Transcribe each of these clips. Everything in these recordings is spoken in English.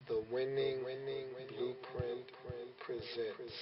The winning blueprint presents.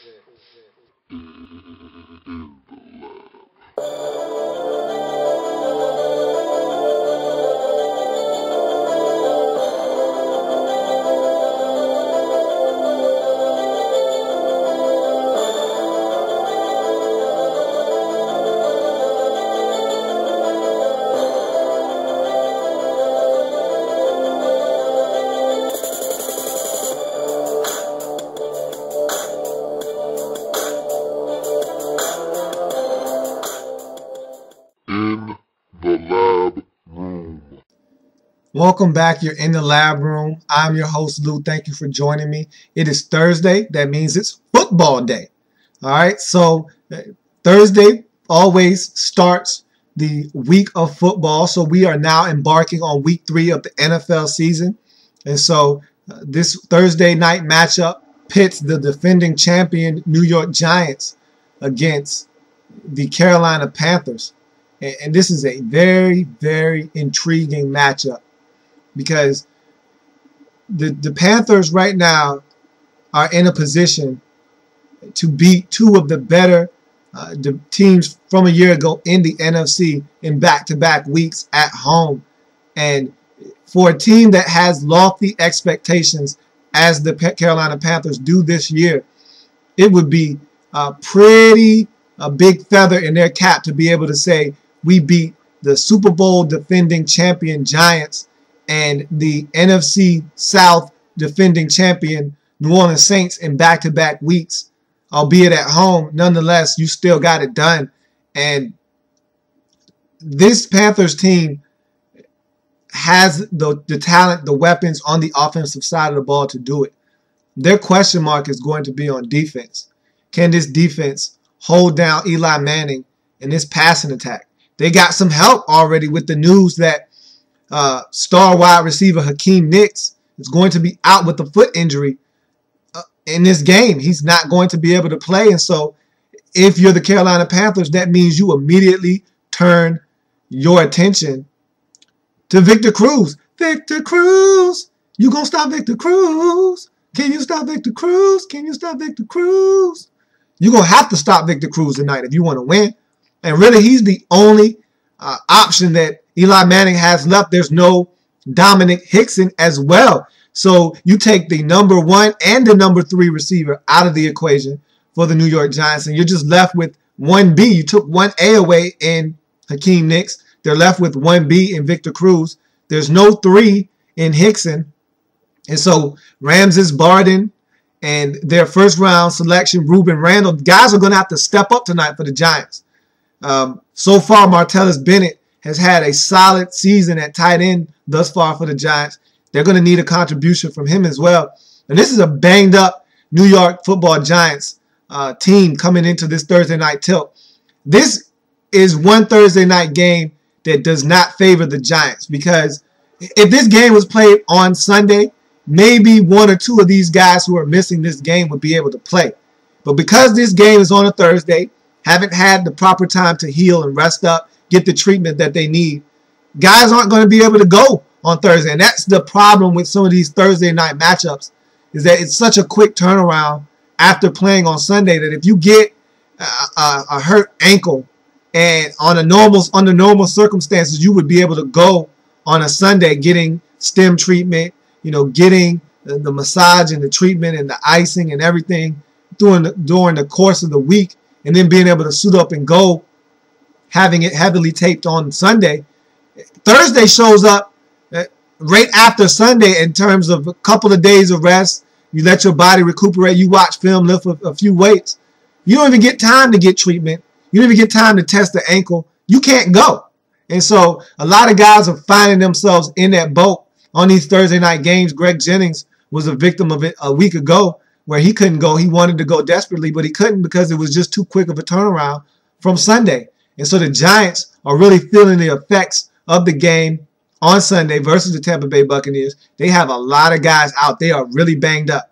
In the lab room. Welcome back. You're in the lab room. I'm your host, Lou. Thank you for joining me. It is Thursday. That means it's football day. All right. So Thursday always starts the week of football. So we are now embarking on week 3 of the NFL season. And so this Thursday night matchup pits the defending champion New York Giants against the Carolina Panthers. And this is a very, very intriguing matchup because the Panthers right now are in a position to beat two of the better teams from a year ago in the NFC in back-to-back weeks at home. And for a team that has lofty expectations as the Carolina Panthers do this year, it would be a big feather in their cap to be able to say, we beat the Super Bowl defending champion Giants and the NFC South defending champion New Orleans Saints in back-to-back weeks, albeit at home. Nonetheless, you still got it done. And this Panthers team has the talent, the weapons on the offensive side of the ball to do it. Their question mark is going to be on defense. Can this defense hold down Eli Manning in this passing attack? They got some help already with the news that star wide receiver Hakeem Nicks is going to be out with a foot injury in this game. He's not going to be able to play. And so if you're the Carolina Panthers, that means you immediately turn your attention to Victor Cruz. Victor Cruz, you going to stop Victor Cruz? Can you stop Victor Cruz? Can you stop Victor Cruz? You're going to have to stop Victor Cruz tonight if you want to win. And really, he's the only option that Eli Manning has left. There's no Dominic Hickson as well. So you take the number 1 and the number 3 receiver out of the equation for the New York Giants, and you're just left with 1B. You took 1A away in Hakeem Nicks. They're left with 1B in Victor Cruz. There's no 3 in Hickson. And so Ramses Barden and their first-round selection, Ruben Randall, guys are going to have to step up tonight for the Giants. So far, Martellus Bennett has had a solid season at tight end thus far for the Giants. They're going to need a contribution from him as well. And this is a banged-up New York Football Giants team coming into this Thursday night tilt. This is one Thursday night game that does not favor the Giants, because if this game was played on Sunday, maybe 1 or 2 of these guys who are missing this game would be able to play. But because this game is on a Thursday, haven't had the proper time to heal and rest up, get the treatment that they need, guys aren't going to be able to go on Thursday. And that's the problem with some of these Thursday night matchups, is that it's such a quick turnaround after playing on Sunday that if you get a hurt ankle and under normal circumstances, you would be able to go on a Sunday getting stem treatment, getting the massage and the treatment and the icing and everything during the course of the week, and then being able to suit up and go, having it heavily taped on Sunday. Thursday shows up right after Sunday in terms of a couple of days of rest. You let your body recuperate. You watch film, lift a few weights. You don't even get time to get treatment. You don't even get time to test the ankle. You can't go. And so a lot of guys are finding themselves in that boat on these Thursday night games. Greg Jennings was a victim of it a week ago, where he couldn't go. He wanted to go desperately, but he couldn't because it was just too quick of a turnaround from Sunday. And so the Giants are really feeling the effects of the game on Sunday versus the Tampa Bay Buccaneers. They have a lot of guys out. They are really banged up.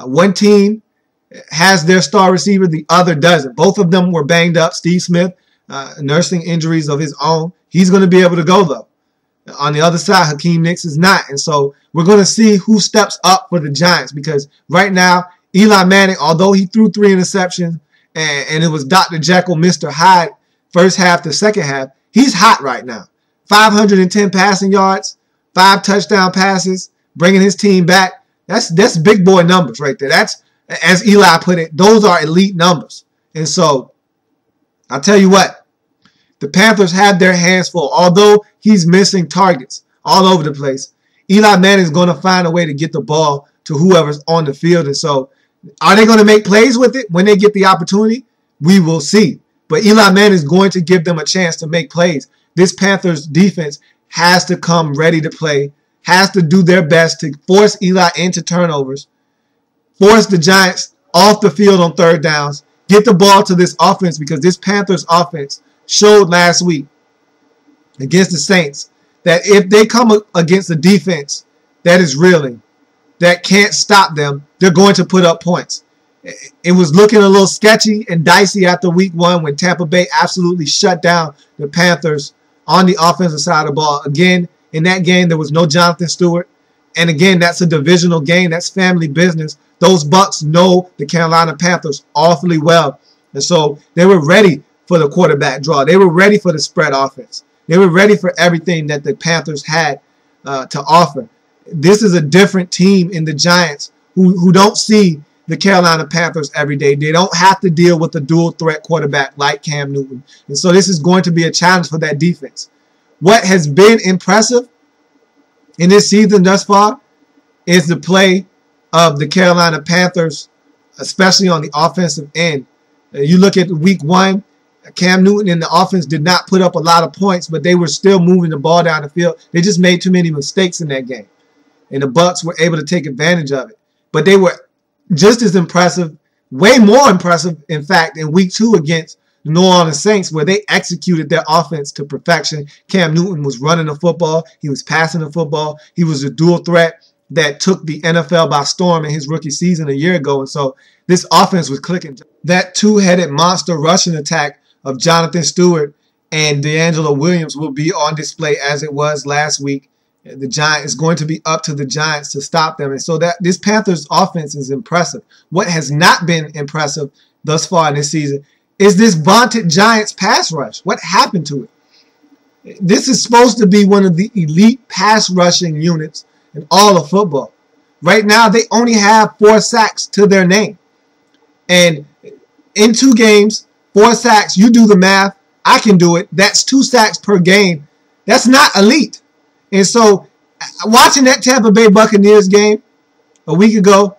One team has their star receiver, the other doesn't. Both of them were banged up. Steve Smith nursing injuries of his own. He's going to be able to go, though. On the other side, Hakeem Nicks is not. And so we're going to see who steps up for the Giants, because right now, Eli Manning, although he threw 3 interceptions and it was Dr. Jekyll, Mr. Hyde, first half to second half, he's hot right now. 510 passing yards, 5 touchdown passes, bringing his team back. That's big boy numbers right there. That's, as Eli put it, those are elite numbers. And so I'll tell you what, the Panthers have their hands full. Although he's missing targets all over the place, Eli Manning is going to find a way to get the ball to whoever's on the field. And so are they going to make plays with it when they get the opportunity? We will see. But Eli Manning is going to give them a chance to make plays. This Panthers defense has to come ready to play, has to do their best to force Eli into turnovers, force the Giants off the field on third downs, get the ball to this offense, because this Panthers offense showed last week against the Saints that if they come against a defense that is reeling, that can't stop them, they're going to put up points. It was looking a little sketchy and dicey after week 1 when Tampa Bay absolutely shut down the Panthers on the offensive side of the ball. Again, in that game, there was no Jonathan Stewart. And again, that's a divisional game. That's family business. Those Bucs know the Carolina Panthers awfully well. And so they were ready for the quarterback draw. They were ready for the spread offense. They were ready for everything that the Panthers had to offer. This is a different team in the Giants who don't see the Carolina Panthers every day. They don't have to deal with a dual threat quarterback like Cam Newton. And so this is going to be a challenge for that defense. What has been impressive in this season thus far is the play of the Carolina Panthers, especially on the offensive end. You look at week 1, Cam Newton and the offense did not put up a lot of points, but they were still moving the ball down the field. They just made too many mistakes in that game. And the Bucs were able to take advantage of it. But they were just as impressive, way more impressive, in fact, in week 2 against the New Orleans Saints, where they executed their offense to perfection. Cam Newton was running the football. He was passing the football. He was a dual threat that took the NFL by storm in his rookie season a year ago. And so this offense was clicking. That two-headed monster rushing attack of Jonathan Stewart and DeAngelo Williams will be on display as it was last week. The Giants is going to be up to the Giants to stop them. And so that this Panthers offense is impressive. What has not been impressive thus far in this season is this vaunted Giants pass rush. What happened to it? This is supposed to be one of the elite pass rushing units in all of football. Right now, they only have 4 sacks to their name. And in 2 games, 4 sacks, you do the math. I can do it. That's 2 sacks per game. That's not elite. And so, watching that Tampa Bay Buccaneers game a week ago,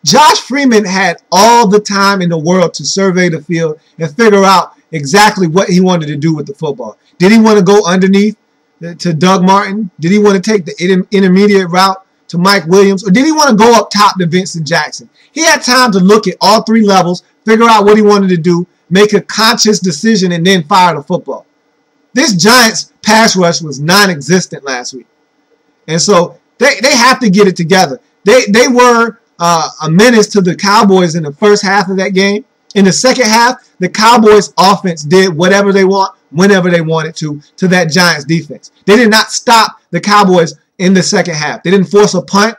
Josh Freeman had all the time in the world to survey the field and figure out exactly what he wanted to do with the football. Did he want to go underneath to Doug Martin? Did he want to take the intermediate route to Mike Williams? Or did he want to go up top to Vincent Jackson? He had time to look at all 3 levels, figure out what he wanted to do, make a conscious decision, and then fire the football. This Giants pass rush was non-existent last week. And so they have to get it together. They were a menace to the Cowboys in the first half of that game. In the second half, the Cowboys offense did whatever they want, whenever they wanted to that Giants defense. They did not stop the Cowboys in the second half. They didn't force a punt.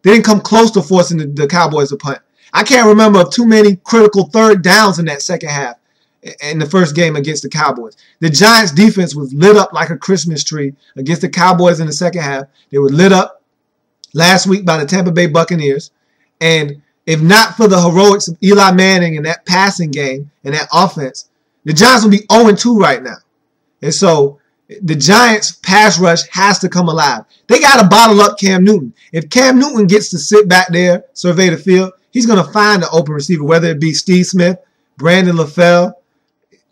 They didn't come close to forcing the Cowboys a punt. I can't remember of too many critical third downs in that second half in the first game against the Cowboys. The Giants defense was lit up like a Christmas tree against the Cowboys in the second half. They were lit up last week by the Tampa Bay Buccaneers. And if not for the heroics of Eli Manning and that passing game and that offense, the Giants would be 0-2 right now. And so the Giants pass rush has to come alive. They got to bottle up Cam Newton. If Cam Newton gets to sit back there, survey the field, he's going to find the open receiver, whether it be Steve Smith, Brandon LaFell,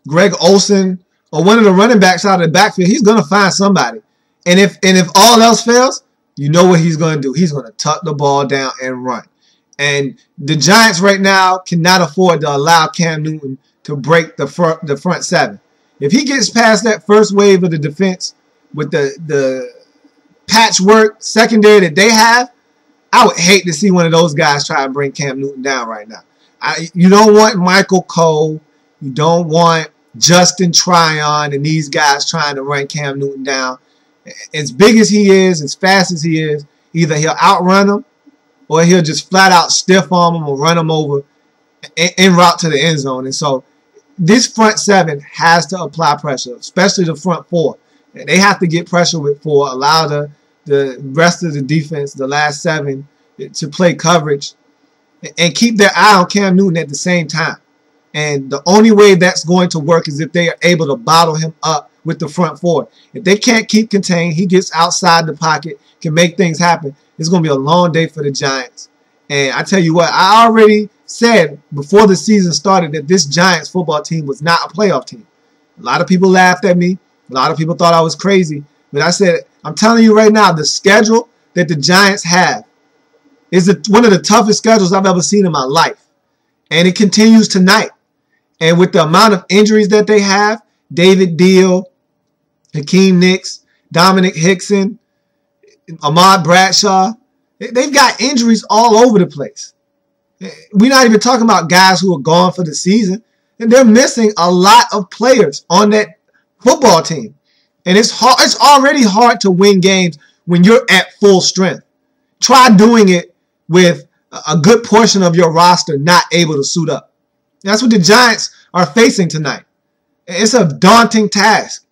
Greg Olsen, or one of the running backs out of the backfield. He's going to find somebody. And if all else fails, you know what he's going to do. He's going to tuck the ball down and run. And the Giants right now cannot afford to allow Cam Newton to break the front 7. If he gets past that first wave of the defense with the patchwork secondary that they have, I would hate to see one of those guys try to bring Cam Newton down right now. You don't want Michael Cole. You don't want Justin Tryon and these guys trying to run Cam Newton down. As big as he is, as fast as he is, either he'll outrun him or he'll just flat out stiff arm him or run him over en route to the end zone. And so this front seven has to apply pressure, especially the front four. They have to get pressure with four, allow the rest of the defense, the last seven, to play coverage and keep their eye on Cam Newton at the same time. And the only way that's going to work is if they are able to bottle him up with the front four. If they can't keep contained, he gets outside the pocket, can make things happen. It's going to be a long day for the Giants. And I tell you what, I already said before the season started that this Giants football team was not a playoff team. A lot of people laughed at me. A lot of people thought I was crazy. But I said, I'm telling you right now, the schedule that the Giants have is one of the toughest schedules I've ever seen in my life. And it continues tonight. And with the amount of injuries that they have, David Deal, Hakeem Nicks, Dominic Hickson, Ahmad Bradshaw, they've got injuries all over the place. We're not even talking about guys who are gone for the season. And they're missing a lot of players on that football team. And it's hard. It's already hard to win games when you're at full strength. Try doing it with a good portion of your roster not able to suit up. That's what the Giants are facing tonight. It's a daunting task.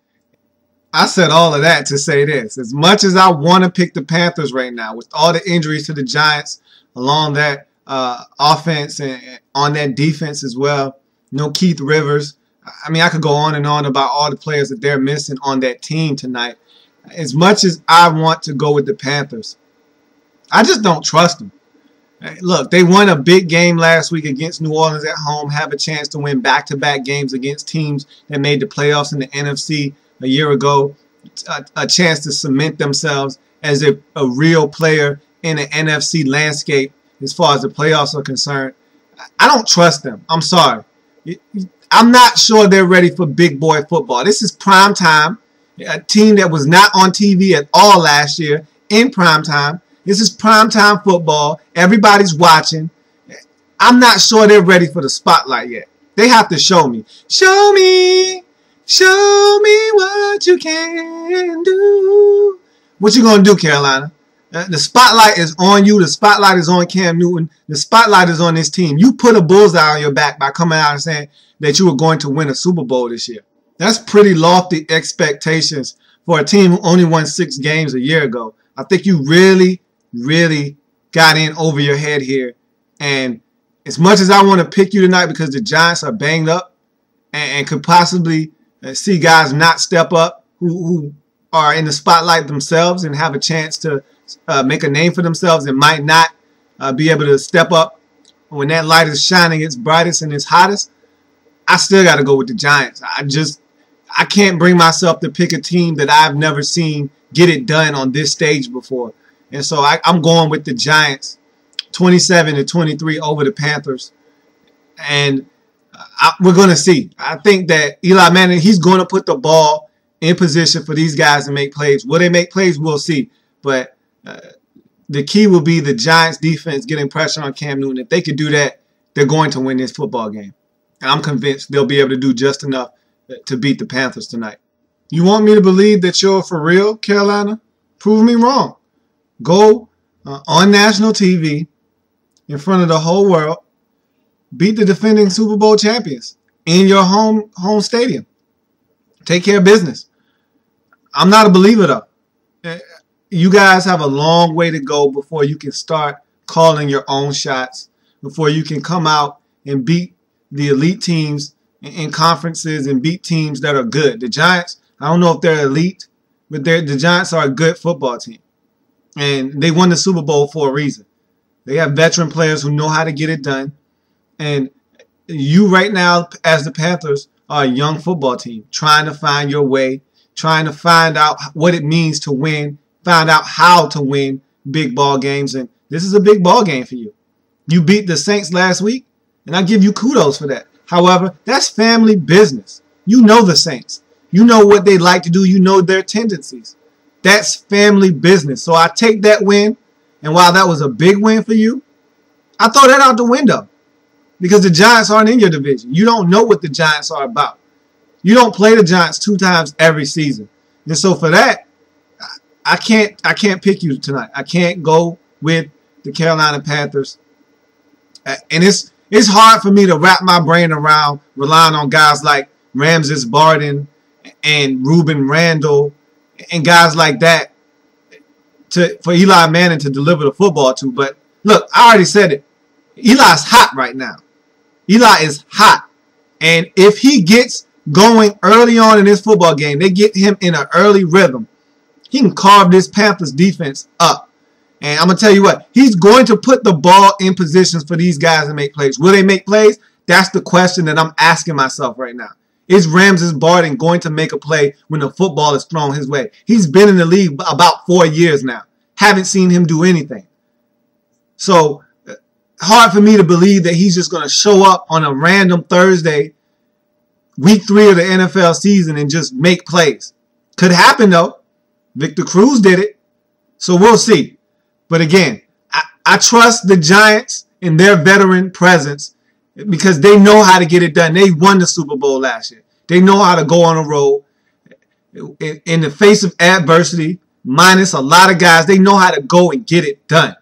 I said all of that to say this. As much as I want to pick the Panthers right now, with all the injuries to the Giants along that offense and on that defense as well, no Keith Rivers. I mean, I could go on and on about all the players that they're missing on that team tonight. As much as I want to go with the Panthers, I just don't trust them. Look, they won a big game last week against New Orleans at home, have a chance to win back-to-back games against teams that made the playoffs in the NFC a year ago, a chance to cement themselves as a real player in the NFC landscape as far as the playoffs are concerned. I don't trust them. I'm sorry. I'm not sure they're ready for big boy football. This is prime time, a team that was not on TV at all last year in prime time. This is primetime football. Everybody's watching. I'm not sure they're ready for the spotlight yet. They have to show me. Show me what you can do. What you going to do, Carolina? The spotlight is on you. The spotlight is on Cam Newton. The spotlight is on this team. You put a bullseye on your back by coming out and saying that you were going to win a Super Bowl this year. That's pretty lofty expectations for a team who only won 6 games a year ago. I think you really got in over your head here. And as much as I want to pick you tonight because the Giants are banged up and could possibly see guys not step up who are in the spotlight themselves and have a chance to make a name for themselves and might not be able to step up when that light is shining its brightest and its hottest, I still got to go with the Giants. I can't bring myself to pick a team that I've never seen get it done on this stage before. And so I'm going with the Giants, 27-23 over the Panthers. And we're going to see. I think that Eli Manning, he's going to put the ball in position for these guys to make plays. Will they make plays? We'll see. But the key will be the Giants' defense getting pressure on Cam Newton. If they could do that, they're going to win this football game. And I'm convinced they'll be able to do just enough to beat the Panthers tonight. You want me to believe that you're for real, Carolina? Prove me wrong. Go on national TV in front of the whole world. Beat the defending Super Bowl champions in your home stadium. Take care of business. I'm not a believer, though. You guys have a long way to go before you can start calling your own shots, before you can come out and beat the elite teams in conferences and beat teams that are good. The Giants, I don't know if they're elite, but the Giants are a good football team. And they won the Super Bowl for a reason. They have veteran players who know how to get it done. And you right now, as the Panthers, are a young football team trying to find your way, trying to find out what it means to win, find out how to win big ball games. And this is a big ball game for you. You beat the Saints last week, and I give you kudos for that. However, that's family business. You know the Saints. You know what they like to do. You know their tendencies. That's family business. So I take that win, and while that was a big win for you, I throw that out the window because the Giants aren't in your division. You don't know what the Giants are about. You don't play the Giants 2 times every season. And so for that, I can't pick you tonight. I can't go with the Carolina Panthers. And it's hard for me to wrap my brain around relying on guys like Ramses Barden and Ruben Randall and guys like that for Eli Manning to deliver the football to. But look, I already said it. Eli's hot right now. Eli is hot. And if he gets going early on in this football game, they get him in an early rhythm, he can carve this Panthers defense up. And I'm going to tell you what, he's going to put the ball in positions for these guys to make plays. Will they make plays? That's the question that I'm asking myself right now. Is Ramses Barden going to make a play when the football is thrown his way? He's been in the league about 4 years now. Haven't seen him do anything. So, hard for me to believe that he's just going to show up on a random Thursday, week 3 of the NFL season, and just make plays. Could happen, though. Wk3 did it. So, we'll see. But again, I trust the Giants in their veteran presence because they know how to get it done. They won the Super Bowl last year. They know how to go on a road in the face of adversity, minus a lot of guys. They know how to go and get it done.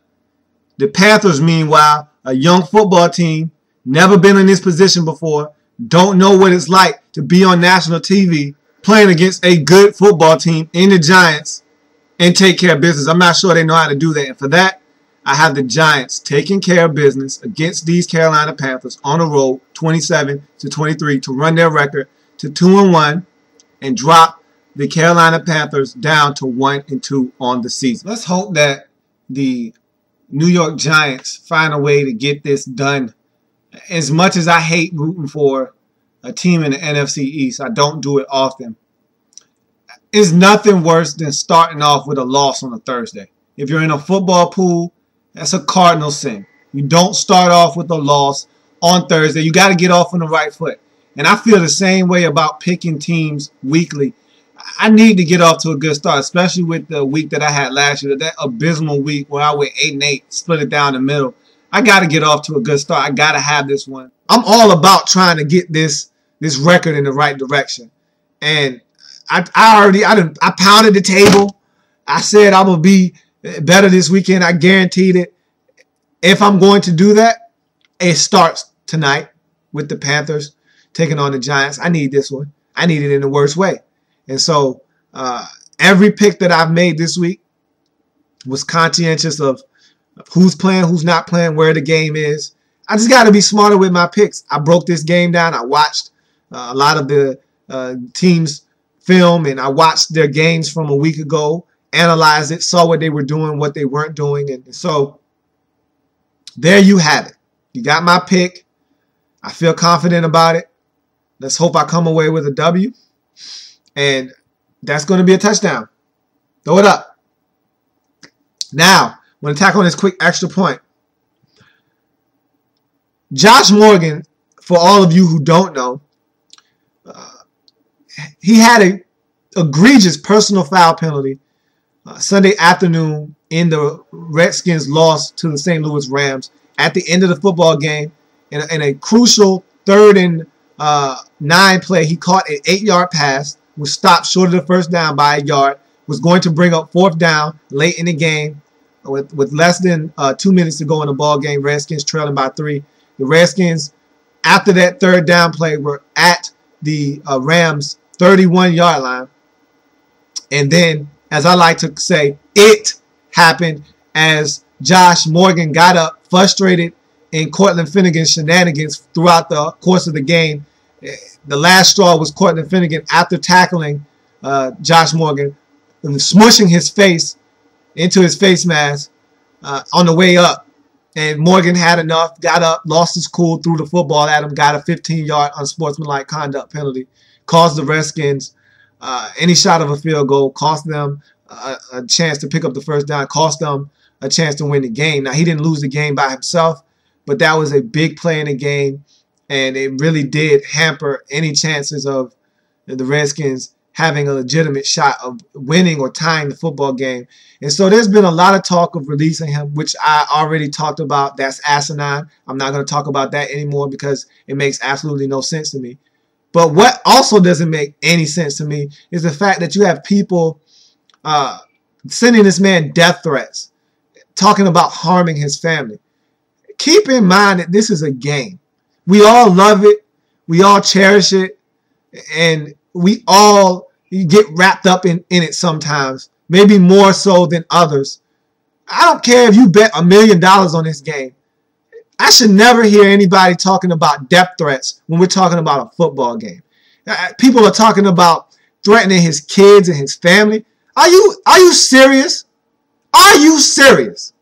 The Panthers, meanwhile, a young football team, never been in this position before, don't know what it's like to be on national TV playing against a good football team in the Giants and take care of business. I'm not sure they know how to do that. And for that, I have the Giants taking care of business against these Carolina Panthers on the road, 27-23, to run their record to 2-1 and drop the Carolina Panthers down to 1-2 on the season. Let's hope that the New York Giants find a way to get this done. As much as I hate rooting for a team in the NFC East, I don't do it often. It's nothing worse than starting off with a loss on a Thursday. If you're in a football pool, that's a cardinal sin. You don't start off with a loss on Thursday. You got to get off on the right foot. And I feel the same way about picking teams weekly. I need to get off to a good start, especially with the week that I had last year, that abysmal week where I went 8-8, split it down the middle. I got to get off to a good start. I got to have this one. I'm all about trying to get this record in the right direction. And I pounded the table. I said I'm going to be better this weekend. I guaranteed it. If I'm going to do that, it starts tonight with the Panthers taking on the Giants. I need this one. I need it in the worst way. And so every pick that I've made this week was conscientious of who's playing, who's not playing, where the game is. I just got to be smarter with my picks. I broke this game down. I watched a lot of the teams' film, and I watched their games from a week ago, analyzed it, saw what they were doing, what they weren't doing. And so there you have it. You got my pick. I feel confident about it. Let's hope I come away with a W. And that's going to be a touchdown. Throw it up. Now, I'm going to tackle on this quick extra point. Josh Morgan, for all of you who don't know, he had an egregious personal foul penalty Sunday afternoon in the Redskins' loss to the St. Louis Rams at the end of the football game. In a crucial 3rd and 9 play, he caught an 8-yard pass, was stopped short of the first down by a yard, was going to bring up 4th down late in the game with less than 2 minutes to go in the ball game. Redskins trailing by 3. The Redskins, after that 3rd down play, were at the Rams' 31-yard line. And then, as I like to say, it happened as Josh Morgan got up, frustrated in Cortland Finnegan's shenanigans throughout the course of the game. The last straw was Cortland Finnegan, after tackling Josh Morgan, and smushing his face into his face mask on the way up. And Morgan had enough, got up, lost his cool, threw the football at him, got a 15-yard unsportsmanlike conduct penalty, caused the Redskins any shot of a field goal, cost them a chance to pick up the first down, cost them a chance to win the game. Now, he didn't lose the game by himself, but that was a big play in the game, and it really did hamper any chances of the Redskins having a legitimate shot of winning or tying the football game. And so there's been a lot of talk of releasing him, which I already talked about. That's asinine. I'm not going to talk about that anymore because it makes absolutely no sense to me. But what also doesn't make any sense to me is the fact that you have people sending this man death threats, talking about harming his family. Keep in mind that this is a game. We all love it. We all cherish it. And we all get wrapped up in it sometimes, maybe more so than others. I don't care if you bet $1 million on this game. I should never hear anybody talking about death threats when we're talking about a football game. People are talking about threatening his kids and his family. Are you serious? Are you serious?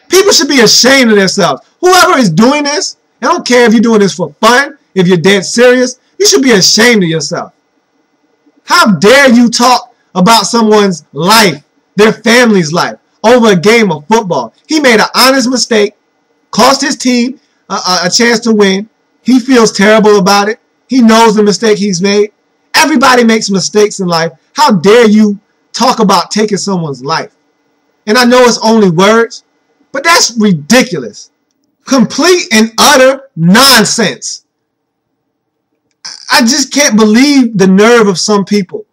People should be ashamed of themselves. Whoever is doing this, I don't care if you're doing this for fun, if you're dead serious, you should be ashamed of yourself. How dare you talk about someone's life, their family's life, over a game of football? He made an honest mistake, cost his team a chance to win. He feels terrible about it. He knows the mistake he's made. Everybody makes mistakes in life. How dare you talk about taking someone's life? And I know it's only words, but that's ridiculous. Complete and utter nonsense. I just can't believe the nerve of some people.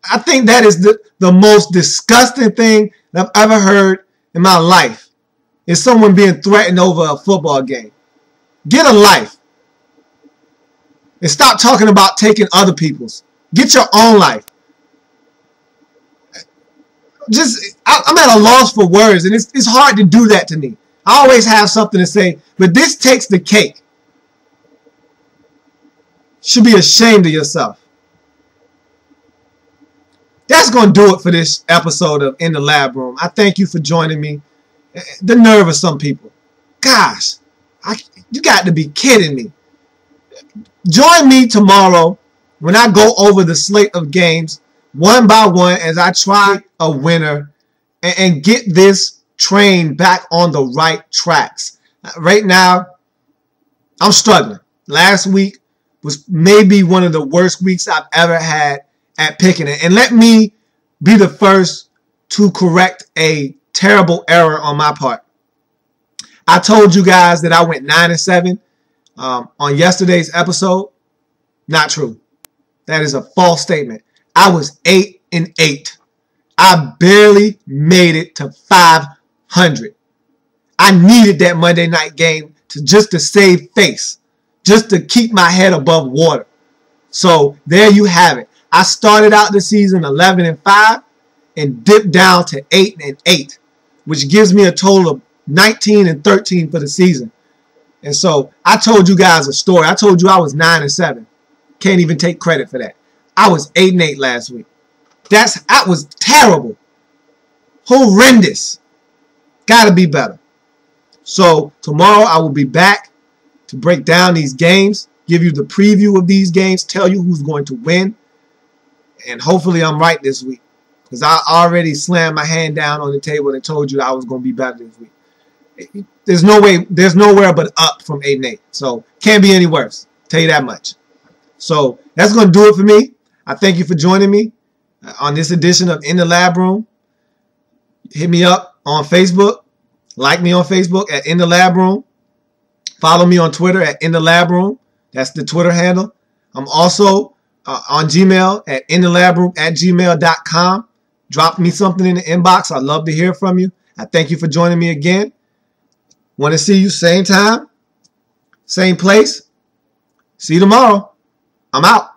I think that is the most disgusting thing that I've ever heard in my life, is someone being threatened over a football game. Get a life. And stop talking about taking other people's. Get your own life. I'm at a loss for words, and it's hard to do that to me. I always have something to say, but this takes the cake. You should be ashamed of yourself. That's going to do it for this episode of In the Lab Room. I thank you for joining me. The nerve of some people. Gosh, you got to be kidding me. Join me tomorrow when I go over the slate of games one by one as I try a winner and get this train back on the right tracks. Right now, I'm struggling. Last week was maybe one of the worst weeks I've ever had at picking it. And let me be the first to correct a terrible error on my part. I told you guys that I went 9-7 on yesterday's episode. Not true. That is a false statement. I was 8-8. I barely made it to 500. I needed that Monday night game to save face, just to keep my head above water. So there you have it. I started out the season 11-5 and dipped down to 8-8, which gives me a total of 19-13 for the season. And so I told you guys a story. I told you I was 9-7. Can't even take credit for that. I was 8-8 last week. That was terrible. Horrendous. Gotta be better. So tomorrow I will be back to break down these games, give you the preview of these games, tell you who's going to win. And hopefully I'm right this week, because I already slammed my hand down on the table and told you I was going to be better this week. There's no way, there's nowhere but up from 8-8. So can't be any worse. Tell you that much. So that's going to do it for me. I thank you for joining me on this edition of In the Lab Room. Hit me up on Facebook. Like me on Facebook at In the Lab Room. Follow me on Twitter at In the Lab Room. That's the Twitter handle. I'm also on Gmail at inthelabroom@gmail.com. Drop me something in the inbox. I'd love to hear from you. I thank you for joining me again. Want to see you same time, same place. See you tomorrow. I'm out.